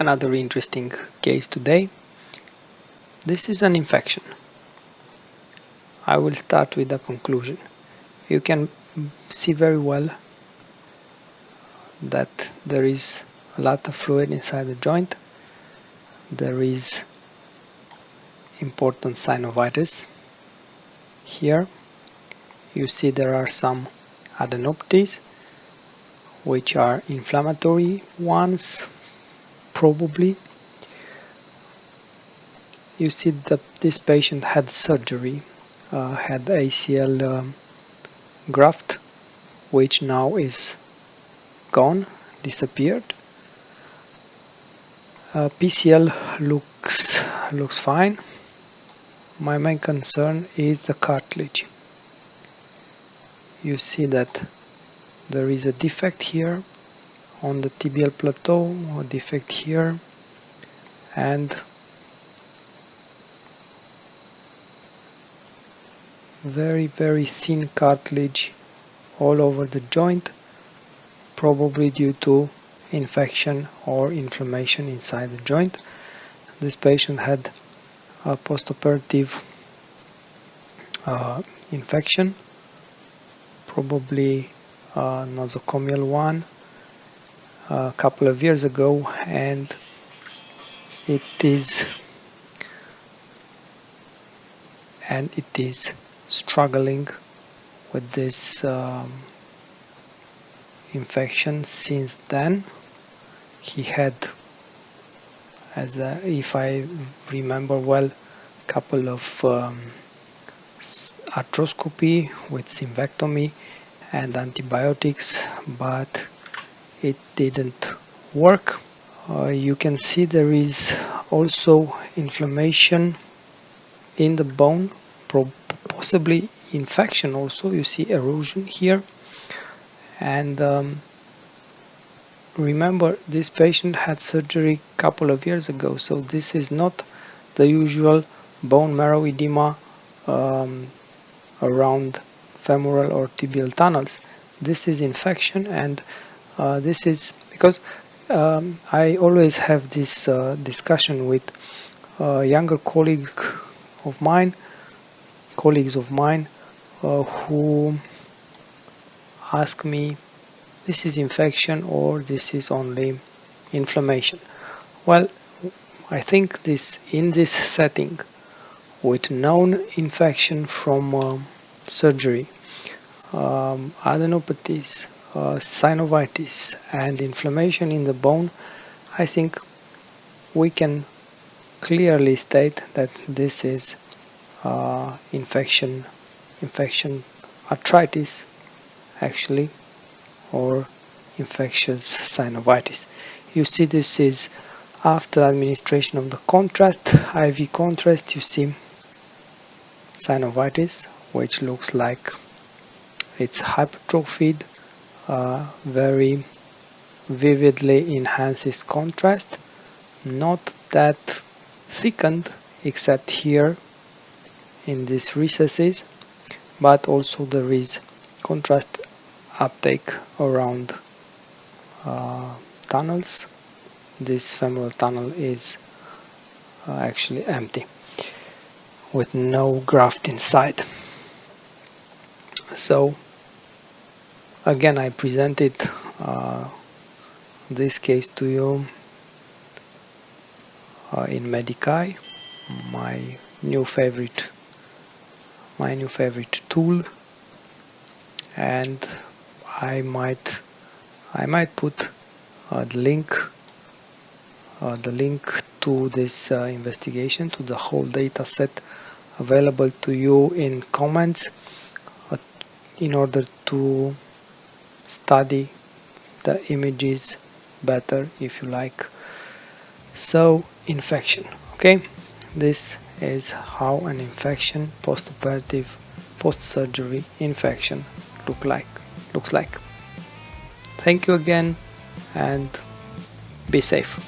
another interesting case today. This is an infection. I will start with the conclusion. You can see very well that there is a lot of fluid inside the joint. There is important synovitis. Here you see there are some adenopathies, which are inflammatory ones, probably. You see that this patient had surgery, had ACL graft, which now is gone, disappeared. PCL looks fine. My main concern is the cartilage. You see that there is a defect here on the tibial plateau, a defect here, and very thin cartilage all over the joint, probably due to infection or inflammation inside the joint. This patient had a postoperative infection, probably a nosocomial one, a couple of years ago, and it is struggling with this infection since then. He had, if I remember well, a couple of arthroscopy with symplectomy and antibiotics, but it didn't work. You can see there is also inflammation in the bone, possibly infection also. You see erosion here, and remember, this patient had surgery a couple of years ago, so this is not the usual bone marrow edema around femoral or tibial tunnels. This is infection, and this is because I always have this discussion with younger colleagues of mine who ask me, this is infection or this is only inflammation. Well, I think in this setting, with known infection from surgery, adenopathies, synovitis, and inflammation in the bone, I think we can clearly state that this is infection arthritis, actually, or infectious synovitis. You see, this is after administration of the contrast, IV contrast. You see synovitis, which looks like it's hypertrophied, very vividly enhances contrast, not that thickened except here in these recesses, but also there is contrast uptake around tunnels. This femoral tunnel is actually empty with no graft inside. So again, I presented this case to you in Medicae, my new favorite tool, and I might put the link to this investigation, to the whole data set, available to you in comments in order to study the images better, if you like. So, infection. Okay, this is how an infection, postoperative, post-surgery infection looks like. Thank you again, and be safe.